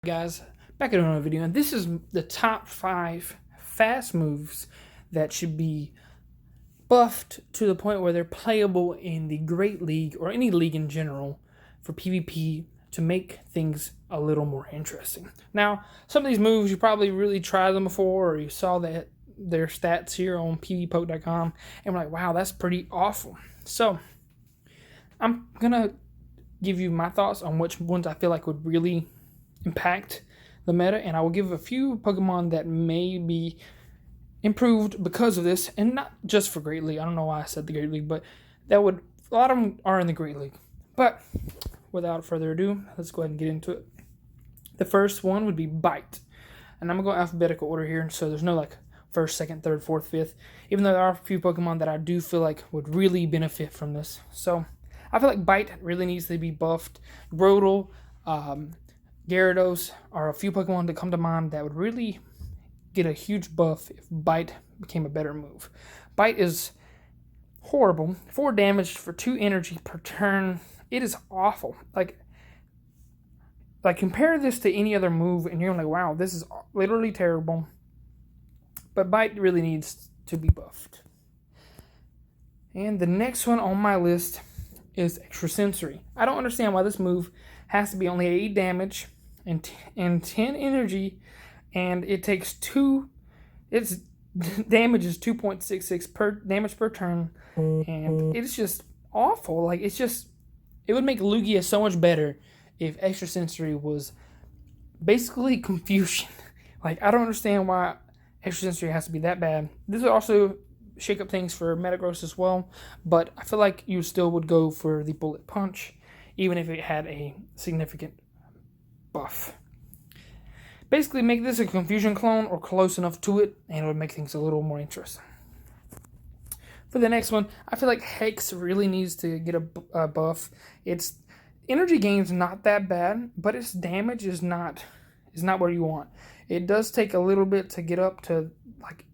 Guys, back at another video, and this is the top 5 fast moves that should be buffed to the point where they're playable in the Great League or any league in general for PvP to make things a little more interesting. Now, some of these moves you probably really tried them before, or you saw that their stats here on pvpoke.com and we're like, wow, that's pretty awful. So I'm gonna give you my thoughts on which ones I feel like would really impact the meta, and I will give a few Pokemon that may be improved because of this, and not just for Great League. I don't know why I said the Great League, but a lot of them are in the Great League. But without further ado, let's go ahead and get into it. The first one would be Bite, and I'm gonna go alphabetical order here, so there's no like first, second, third, fourth, fifth, even though there are a few Pokemon that I do feel like would really benefit from this. So I feel like Bite really needs to be buffed. Grotle, Gyarados are a few Pokemon that come to mind that would really get a huge buff if Bite became a better move. Bite is horrible. 4 damage for 2 energy per turn. It is awful. Like compare this to any other move and you're like, wow, this is literally terrible. But Bite really needs to be buffed. And the next one on my list is Extrasensory. I don't understand why this move has to be only 8 damage and 10 energy, and it takes 2. Its damage is 2.66 per damage per turn, and it's just awful. Like it would make Lugia so much better if Extrasensory was basically confusion. Like I don't understand why Extrasensory has to be that bad. This would also shake up things for Metagross as well, but I feel like you still would go for the Bullet Punch, even if it had a significant buff. Basically, make this a Confusion clone or close enough to it, and it would make things a little more interesting. For the next one, I feel like Hex really needs to get a buff. Its energy gain's not that bad, but its damage is not where you want. It does take a little bit to get up to like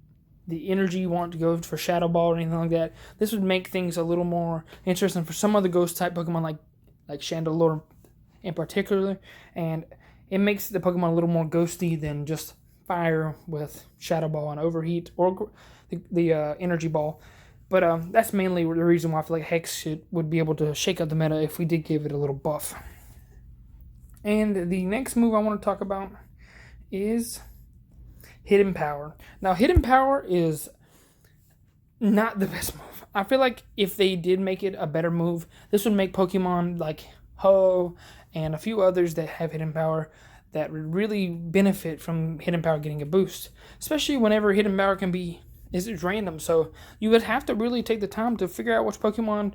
the energy you want to go for Shadow Ball or anything like that. This would make things a little more interesting for some other ghost type Pokemon like Chandelure in particular, and it makes the Pokemon a little more ghosty than just fire with Shadow Ball and Overheat or the Energy Ball. But that's mainly the reason why I feel like Hex would be able to shake up the meta if we did give it a little buff. And the next move I want to talk about is Hidden Power. Now, Hidden Power is not the best move. I feel like if they did make it a better move, this would make Pokemon like Ho and a few others that have Hidden Power that would really benefit from Hidden Power getting a boost. Especially whenever Hidden Power is random. So you would have to really take the time to figure out which Pokemon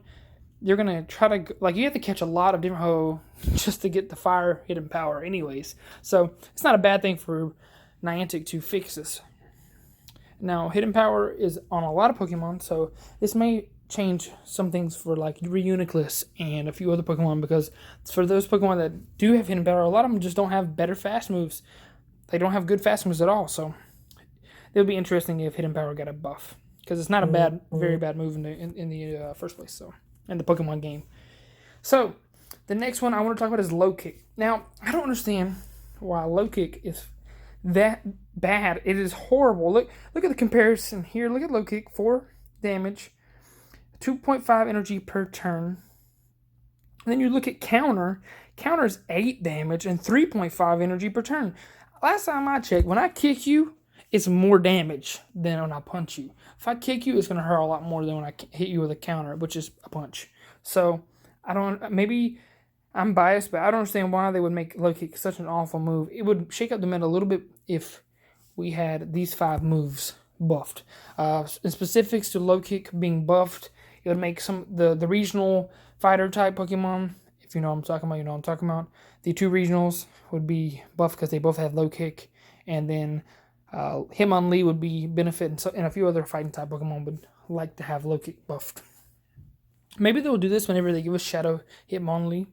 you're going to try to... Like, you have to catch a lot of different Ho just to get the Fire Hidden Power anyways. So it's not a bad thing for Niantic to fix this. Now, Hidden Power is on a lot of Pokemon, so this may change some things for like Reuniclus and a few other Pokemon, because for those Pokemon that do have Hidden Power, a lot of them just don't have better fast moves. They don't have good fast moves at all, so it would be interesting if Hidden Power got a buff, because it's not a very bad move in the first place, so in the Pokemon game. So the next one I want to talk about is Low Kick. Now, I don't understand why Low Kick is that bad. It is horrible. Look at the comparison here. Look at Low Kick. 4 damage, 2.5 energy per turn. And then you look at Counter. Counter's 8 damage and 3.5 energy per turn. Last time I checked, when I kick you, it's more damage than when I punch you. If I kick you, it's going to hurt a lot more than when I hit you with a counter, which is a punch. So maybe I'm biased, but I don't understand why they would make Low Kick such an awful move. It would shake up the meta a little bit if we had these 5 moves buffed. In specifics to Low Kick being buffed, it would make some the regional fighter type Pokemon, if you know what I'm talking about, you know what I'm talking about. The 2 regionals would be buffed because they both have Low Kick, and then Hitmonlee would be benefit, and a few other fighting type Pokemon would like to have Low Kick buffed. Maybe they'll do this whenever they give us Shadow Hitmonlee.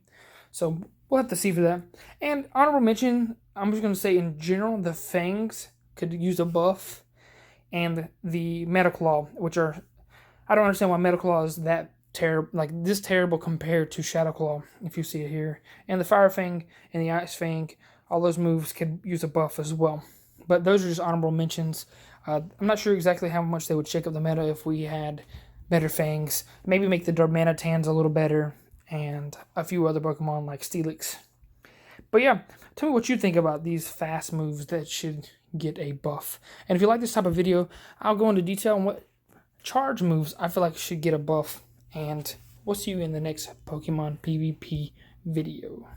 So we'll have to see for that. And honorable mention, I'm just going to say in general, the Fangs could use a buff. And the Metaclaw, which are... I don't understand why Metaclaw is that terrible, like this terrible compared to Shadow Claw, if you see it here. And the Fire Fang and the Ice Fang all those moves could use a buff as well. But those are just honorable mentions. I'm not sure exactly how much they would shake up the meta if we had better Fangs. Maybe make the Darmanitans a little better, and a few other Pokemon like Steelix. But yeah, tell me what you think about these fast moves that should get a buff. And if you like this type of video, I'll go into detail on what charge moves I feel like should get a buff. And we'll see you in the next Pokemon PvP video.